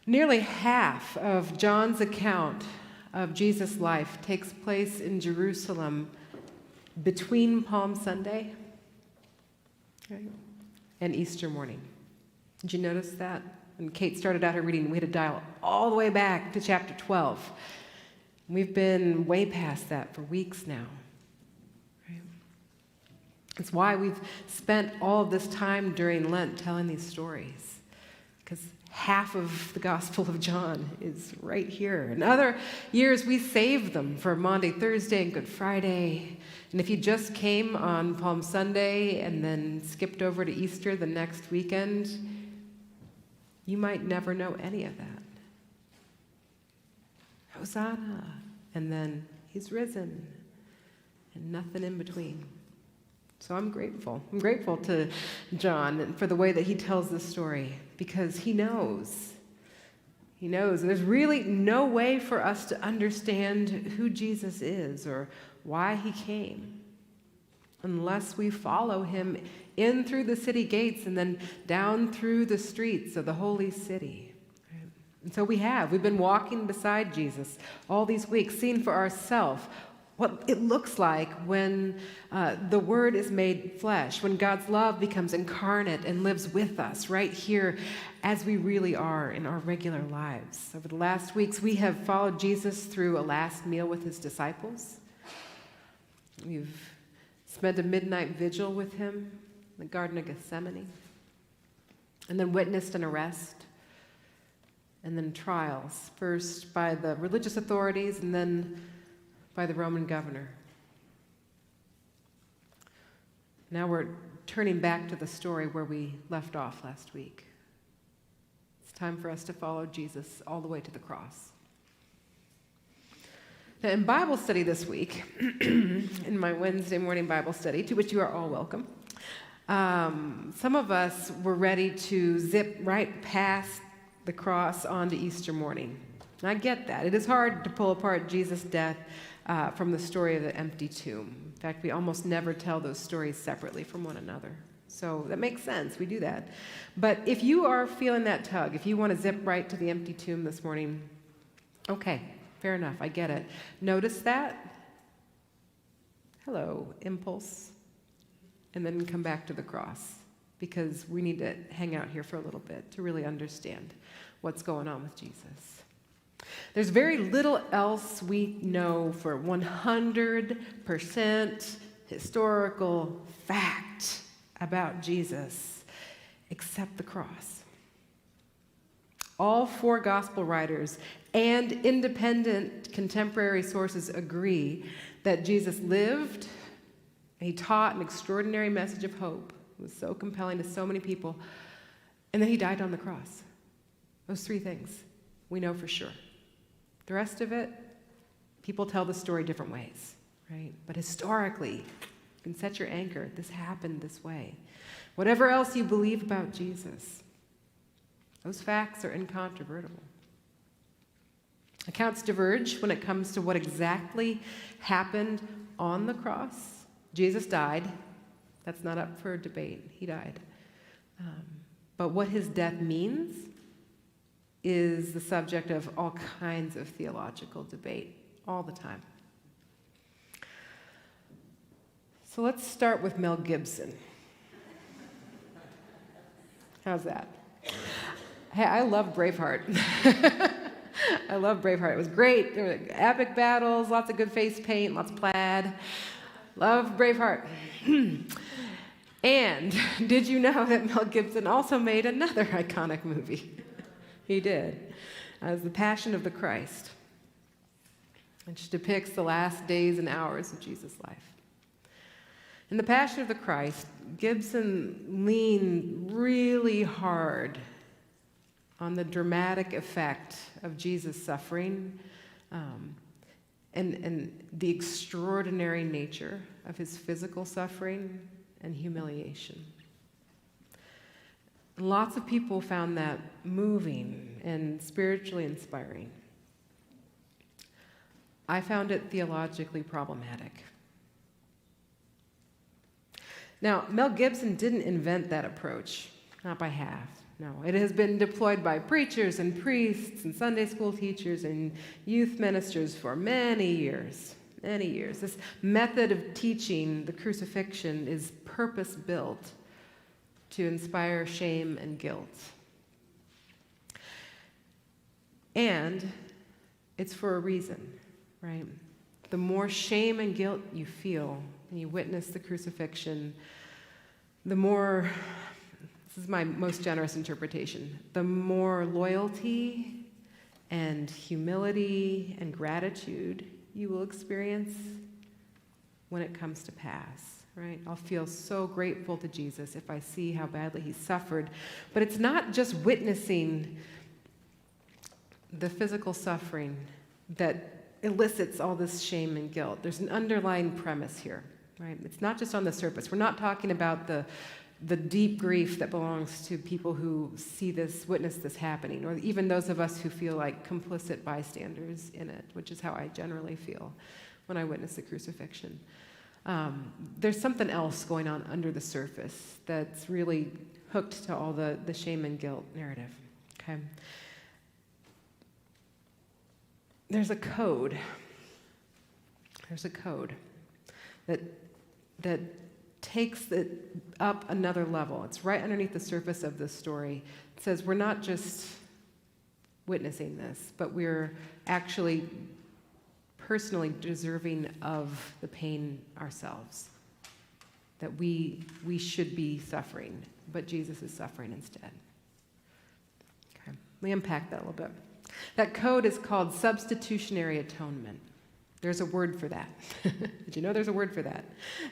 Nearly half of John's account of Jesus' life takes place in Jerusalem between Palm Sunday and Easter morning. Did you notice that? When Kate started out her reading, we had to dial all the way back to chapter 12. We've been way past that for weeks now. Right? It's why we've spent all of this time during Lent telling these stories, because half of the Gospel of John is right here. In other years, we saved them for Maundy, Thursday, and Good Friday. And if you just came on Palm Sunday and then skipped over to Easter the next weekend, you might never know any of that. Hosanna, and then he's risen, and nothing in between. So I'm grateful. I'm grateful to John for the way that he tells this story, because he knows. He knows. And there's really no way for us to understand who Jesus is or why he came unless we follow him in through the city gates and then down through the streets of the holy city. And so we've been walking beside Jesus all these weeks, seeing for ourselves what it looks like when the Word is made flesh, when God's love becomes incarnate and lives with us right here as we really are in our regular lives. Over the last weeks, we have followed Jesus through a last meal with his disciples. We've spent a midnight vigil with him in the Garden of Gethsemane, and then witnessed an arrest, and then trials, first by the religious authorities and then by the Roman governor. Now we're turning back to the story where we left off last week. It's time for us to follow Jesus all the way to the cross. Now, in Bible study this week, in my Wednesday morning Bible study, to which you are all welcome, some of us were ready to zip right past the cross onto Easter morning. And I get that. It is hard to pull apart Jesus' death from the story of the empty tomb. In fact, we almost never tell those stories separately from one another. So that makes sense. We do that. But if you are feeling that tug, if you want to zip right to the empty tomb this morning, okay, fair enough. I get it. Notice that. Hello, impulse. And then come back to the cross, because we need to hang out here for a little bit to really understand what's going on with Jesus. There's very little else we know for 100% historical fact about Jesus except the cross. All four gospel writers and independent contemporary sources agree that Jesus lived, and he taught an extraordinary message of hope. It was so compelling to so many people. And then he died on the cross. Those three things we know for sure. The rest of it, people tell the story different ways, right? But historically, you can set your anchor. This happened this way. Whatever else you believe about Jesus, those facts are incontrovertible. Accounts diverge when it comes to what exactly happened on the cross. Jesus died. That's not up for debate. He died. But what his death means is the subject of all kinds of theological debate all the time. So let's start with Mel Gibson. How's that? Hey, I love Braveheart. I love Braveheart. It was great. There were epic battles, lots of good face paint, lots of plaid. Love Braveheart. And did you know that Mel Gibson also made another iconic movie? He did. As The Passion of the Christ, which depicts the last days and hours of Jesus' life. In The Passion of the Christ, Gibson leaned really hard on the dramatic effect of Jesus' suffering and the extraordinary nature of his physical suffering and humiliation. Lots of people found that moving and spiritually inspiring. I found it theologically problematic. Now, Mel Gibson didn't invent that approach, not by half. No, it has been deployed by preachers and priests and Sunday school teachers and youth ministers for many years. Many years. This method of teaching the crucifixion is purpose-built to inspire shame and guilt. And it's for a reason, right? The more shame and guilt you feel when you witness the crucifixion, the more, this is my most generous interpretation, the more loyalty and humility and gratitude you will experience when it comes to pass, right? I'll feel so grateful to Jesus if I see how badly he suffered. But it's not just witnessing the physical suffering that elicits all this shame and guilt. There's an underlying premise here, right? It's not just on the surface. We're not talking about the deep grief that belongs to people who see this, witness this happening, or even those of us who feel like complicit bystanders in it, which is how I generally feel when I witness the crucifixion. There's something else going on under the surface that's really hooked to all the shame and guilt narrative, okay? There's a code. There's a code that takes it up another level. It's right underneath the surface of this story. It says we're not just witnessing this, but we're actually personally deserving of the pain ourselves. That we should be suffering, but Jesus is suffering instead. Okay, let me unpack that a little bit. That code is called Substitutionary Atonement. There's a word for that. Did you know there's a word for that?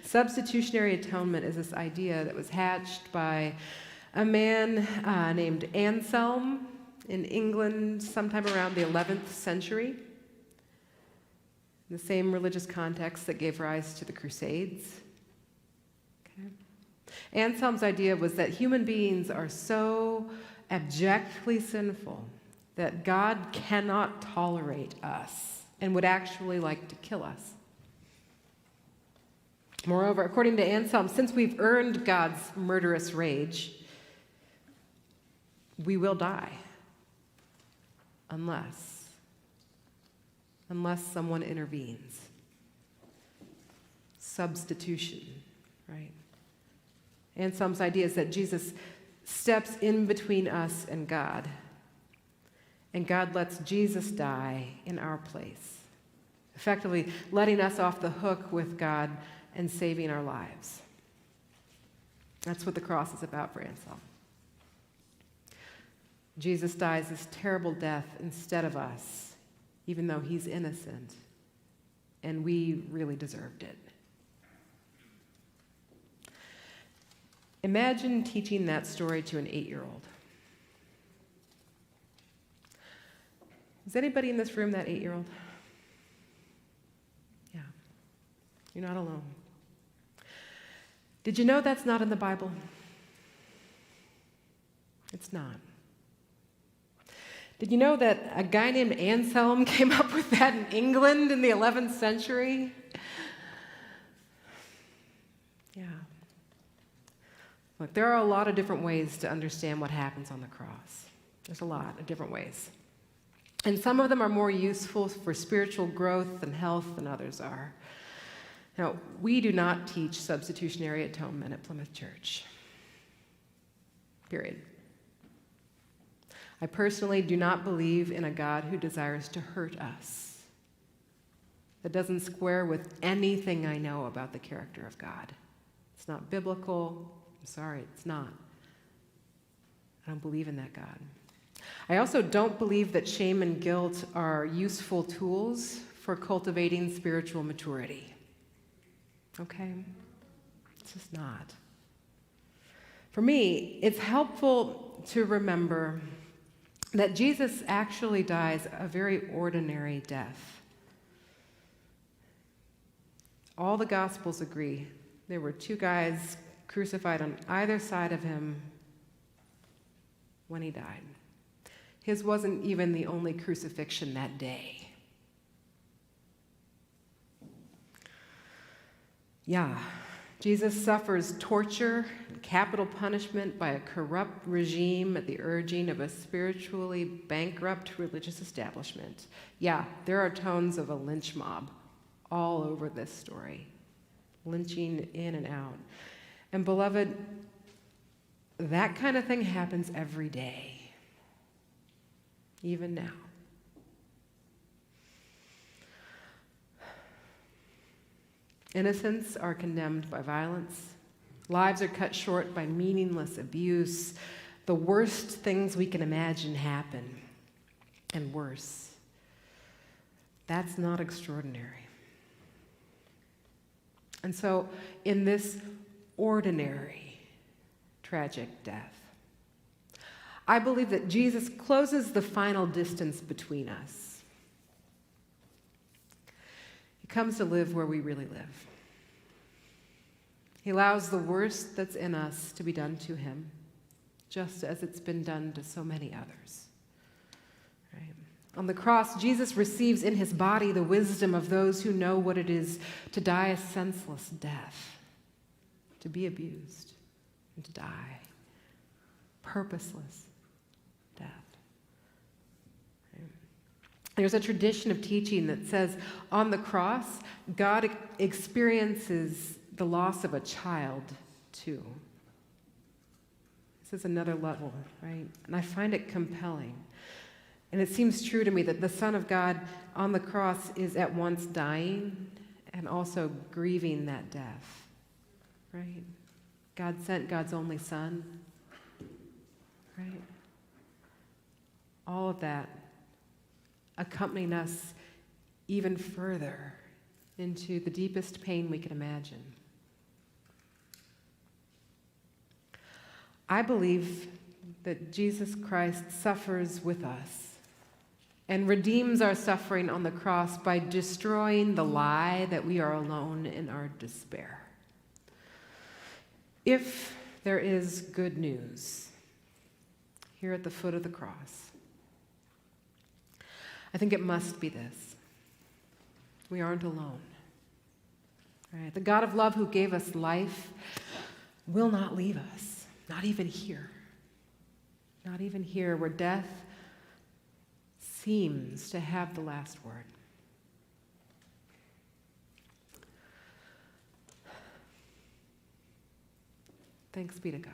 Substitutionary Atonement is this idea that was hatched by a man named Anselm in England sometime around the 11th century, in the same religious context that gave rise to the Crusades. Okay. Anselm's idea was that human beings are so abjectly sinful that God cannot tolerate us and would actually like to kill us. Moreover, according to Anselm, since we've earned God's murderous rage, we will die unless someone intervenes. Substitution, right? Anselm's idea is that Jesus steps in between us and God, and God lets Jesus die in our place, effectively letting us off the hook with God and saving our lives. That's what the cross is about for Anselm. Jesus dies this terrible death instead of us, even though he's innocent, and we really deserved it. Imagine teaching that story to an 8-year-old. Is anybody in this room that 8-year-old? Yeah. You're not alone. Did you know that's not in the Bible? It's not. Did you know that a guy named Anselm came up with that in England in the 11th century? Yeah. Look, there are a lot of different ways to understand what happens on the cross. There's a lot of different ways. And some of them are more useful for spiritual growth and health than others are. Now, we do not teach substitutionary atonement at Plymouth Church. Period. I personally do not believe in a God who desires to hurt us. That doesn't square with anything I know about the character of God. It's not biblical. I'm sorry, it's not. I don't believe in that God. I also don't believe that shame and guilt are useful tools for cultivating spiritual maturity. Okay? It's just not. For me, it's helpful to remember that Jesus actually dies a very ordinary death. All the Gospels agree. There were 2 guys crucified on either side of him when he died. His wasn't even the only crucifixion that day. Yeah, Jesus suffers torture, capital punishment by a corrupt regime at the urging of a spiritually bankrupt religious establishment. Yeah, there are tones of a lynch mob all over this story, lynching in and out. And beloved, that kind of thing happens every day, even now. Innocents are condemned by violence. Lives are cut short by meaningless abuse. The worst things we can imagine happen, and worse. That's not extraordinary. And so, in this ordinary, tragic death, I believe that Jesus closes the final distance between us. He comes to live where we really live. He allows the worst that's in us to be done to him, just as it's been done to so many others. Right? On the cross, Jesus receives in his body the wisdom of those who know what it is to die a senseless death, to be abused, and to die. Purposeless death. Right? There's a tradition of teaching that says on the cross, God experiences the loss of a child, too. This is another level, right? And I find it compelling. And it seems true to me that the Son of God on the cross is at once dying and also grieving that death, right? God sent God's only Son, right? All of that accompanying us even further into the deepest pain we can imagine. I believe that Jesus Christ suffers with us and redeems our suffering on the cross by destroying the lie that we are alone in our despair. If there is good news here at the foot of the cross, I think it must be this: we aren't alone. Right? The God of love who gave us life will not leave us. Not even here. Not even here, where death seems to have the last word. Thanks be to God.